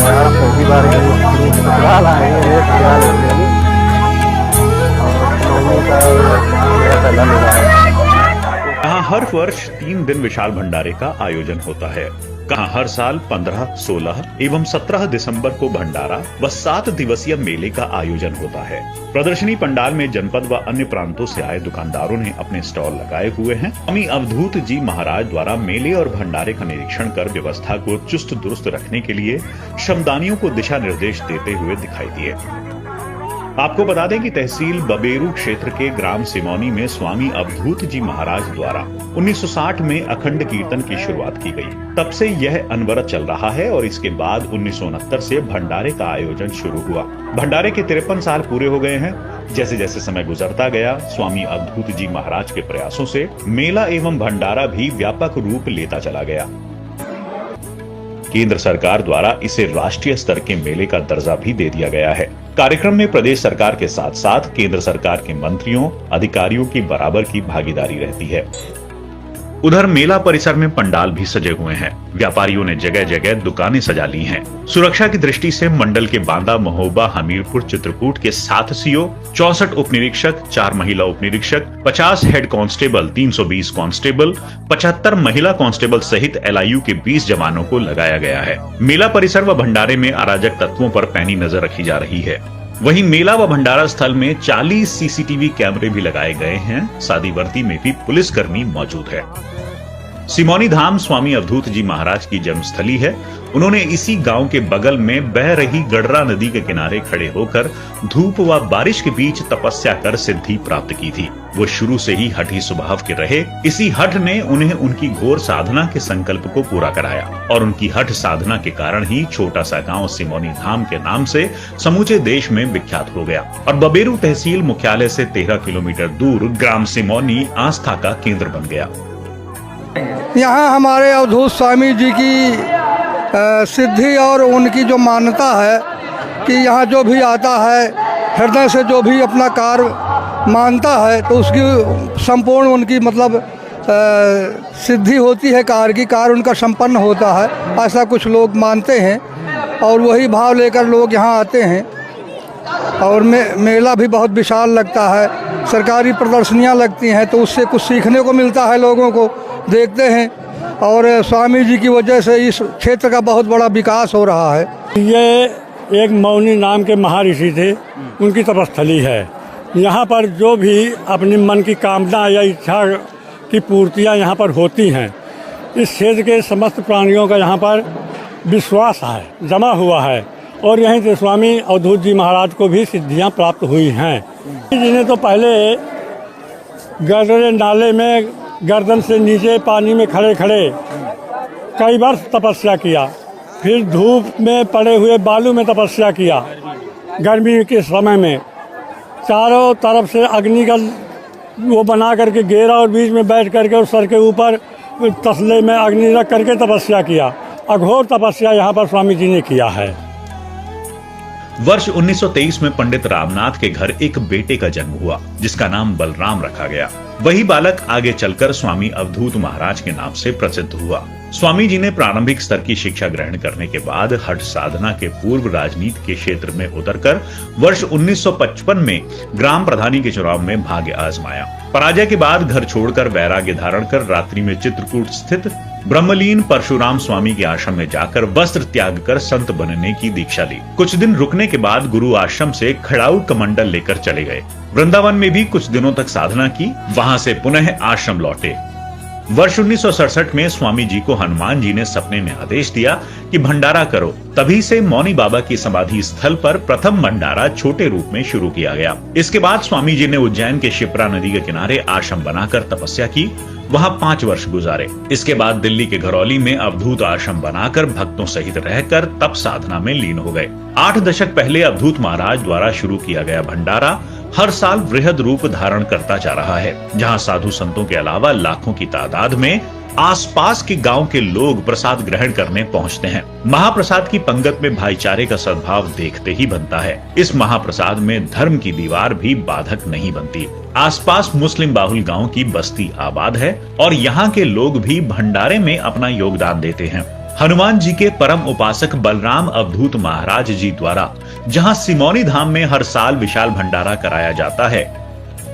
पहली बार ससुराल आए हैं, ससुराल है और मम्मी का मेरा पहला मेरा है। यहाँ हर वर्ष 3 दिन विशाल भंडारे का आयोजन होता है। कहाँ हर साल 15, 16 एवं 17 दिसंबर को भंडारा व 7 दिवसीय मेले का आयोजन होता है। प्रदर्शनी पंडाल में जनपद व अन्य प्रांतों से आए दुकानदारों ने अपने स्टॉल लगाए हुए हैं। स्वामी अवधूत जी महाराज द्वारा मेले और भंडारे का निरीक्षण कर व्यवस्था को चुस्त दुरुस्त रखने के लिए श्रमदानियों को दिशा निर्देश देते हुए दिखाई दिए। आपको बता दें कि तहसील बबेरू क्षेत्र के ग्राम सिमौनी में स्वामी अवधूत जी महाराज द्वारा 1960 में अखंड कीर्तन की शुरुआत की गई। तब से यह अनवरत चल रहा है और इसके बाद 1969 से भंडारे का आयोजन शुरू हुआ। भंडारे के 53 साल पूरे हो गए हैं। जैसे जैसे समय गुजरता गया, स्वामी अवधूत जी महाराज के प्रयासों से मेला एवं भंडारा भी व्यापक रूप लेता चला गया। केंद्र सरकार द्वारा इसे राष्ट्रीय स्तर के मेले का दर्जा भी दे दिया गया है। कार्यक्रम में प्रदेश सरकार के साथ साथ केंद्र सरकार के मंत्रियों, अधिकारियों की बराबर की भागीदारी रहती है। उधर मेला परिसर में पंडाल भी सजे हुए हैं। व्यापारियों ने जगह जगह दुकानें सजा ली हैं। सुरक्षा की दृष्टि से मंडल के बांदा, महोबा, हमीरपुर, चित्रकूट के 7 सीओ, 64 उप निरीक्षक, 4 महिला उप निरीक्षक, 50 हेड कांस्टेबल, 320 कांस्टेबल, 75 महिला कांस्टेबल सहित LIU के 20 जवानों को लगाया गया है। मेला परिसर व भंडारे में अराजक तत्वों पर पैनी नजर रखी जा रही है। वहीं मेला व भंडारा स्थल में 40 CCTV कैमरे भी लगाए गए हैं। सादी वर्दी में भी पुलिसकर्मी मौजूद है। सिमौनी धाम स्वामी अवधूत जी महाराज की जन्मस्थली है। उन्होंने इसी गांव के बगल में बह रही गडरा नदी के किनारे खड़े होकर धूप व बारिश के बीच तपस्या कर सिद्धि प्राप्त की थी। वो शुरू से ही हठी स्वभाव के रहे। इसी हठ ने उन्हें उनकी घोर साधना के संकल्प को पूरा कराया और उनकी हठ साधना के कारण ही छोटा सा गांव सिमौनी धाम के नाम से समूचे देश में विख्यात हो गया और बबेरू तहसील मुख्यालय से 13 किलोमीटर दूर ग्राम सिमौनी आस्था का केंद्र बन गया। यहाँ हमारे अवधूत स्वामी जी की सिद्धि और उनकी जो मान्यता है कि यहाँ जो भी आता है हृदय से जो भी अपना कार्य मानता है तो उसकी संपूर्ण उनकी मतलब सिद्धि होती है। कार्य उनका संपन्न होता है, ऐसा कुछ लोग मानते हैं और वही भाव लेकर लोग यहाँ आते हैं। और मेला भी बहुत विशाल लगता है। सरकारी प्रदर्शनियाँ लगती हैं तो उससे कुछ सीखने को मिलता है, लोगों को देखते हैं और स्वामी जी की वजह से इस क्षेत्र का बहुत बड़ा विकास हो रहा है। ये एक मौनी नाम के महर्षि थे, उनकी तपस्थली है। यहाँ पर जो भी अपनी मन की कामना या इच्छा की पूर्तियाँ यहाँ पर होती हैं, इस क्षेत्र के समस्त प्राणियों का यहाँ पर विश्वास है, जमा हुआ है और यहीं से स्वामी अवधूत जी महाराज को भी सिद्धियाँ प्राप्त हुई हैं। जिन्हें तो पहले गडरे नाले में गर्दन से नीचे पानी में खड़े खड़े कई वर्ष तपस्या किया, फिर धूप में पड़े हुए बालू में तपस्या किया। गर्मी के समय में चारों तरफ से अग्नि का वो बना करके घेरा और बीच में बैठ करके और सर के ऊपर तसले में अग्नि रख करके तपस्या किया। अघोर तपस्या यहाँ पर स्वामी जी ने किया है। वर्ष 1923 में पंडित रामनाथ के घर एक बेटे का जन्म हुआ जिसका नाम बलराम रखा गया। वही बालक आगे चलकर स्वामी अवधूत महाराज के नाम से प्रसिद्ध हुआ। स्वामी जी ने प्रारंभिक स्तर की शिक्षा ग्रहण करने के बाद हठ साधना के पूर्व राजनीति के क्षेत्र में उतरकर वर्ष 1955 में ग्राम प्रधानी के चुनाव में भाग्य आजमाया। पराजय के बाद घर छोड़कर वैराग्य धारण कर रात्रि में चित्रकूट स्थित ब्रह्मलीन परशुराम स्वामी के आश्रम में जाकर वस्त्र त्याग कर संत बनने की दीक्षा ली। कुछ दिन रुकने के बाद गुरु आश्रम से खड़ाऊ कमंडल लेकर चले गए। वृंदावन में भी कुछ दिनों तक साधना की, वहां से पुनः आश्रम लौटे। वर्ष 1967 में स्वामी जी को हनुमान जी ने सपने में आदेश दिया कि भंडारा करो। तभी से मौनी बाबा की समाधि स्थल पर प्रथम भंडारा छोटे रूप में शुरू किया गया। इसके बाद स्वामी जी ने उज्जैन के शिप्रा नदी के किनारे आश्रम बनाकर तपस्या की, वहां 5 वर्ष गुजारे। इसके बाद दिल्ली के घरौली में अवधूत आश्रम बनाकर भक्तों सहित रहकर तप साधना में लीन हो गए। 8 दशक पहले अवधूत महाराज द्वारा शुरू किया गया भंडारा हर साल वृहद रूप धारण करता जा रहा है, जहां साधु संतों के अलावा लाखों की तादाद में आसपास के गांव के लोग प्रसाद ग्रहण करने पहुंचते हैं। महाप्रसाद की पंगत में भाईचारे का सद्भाव देखते ही बनता है। इस महाप्रसाद में धर्म की दीवार भी बाधक नहीं बनती। आसपास मुस्लिम बाहुल गांव की बस्ती आबाद है और यहाँ के लोग भी भंडारे में अपना योगदान देते हैं। हनुमान जी के परम उपासक बलराम अवधूत महाराज जी द्वारा जहां सिमौनी धाम में हर साल विशाल भंडारा कराया जाता है,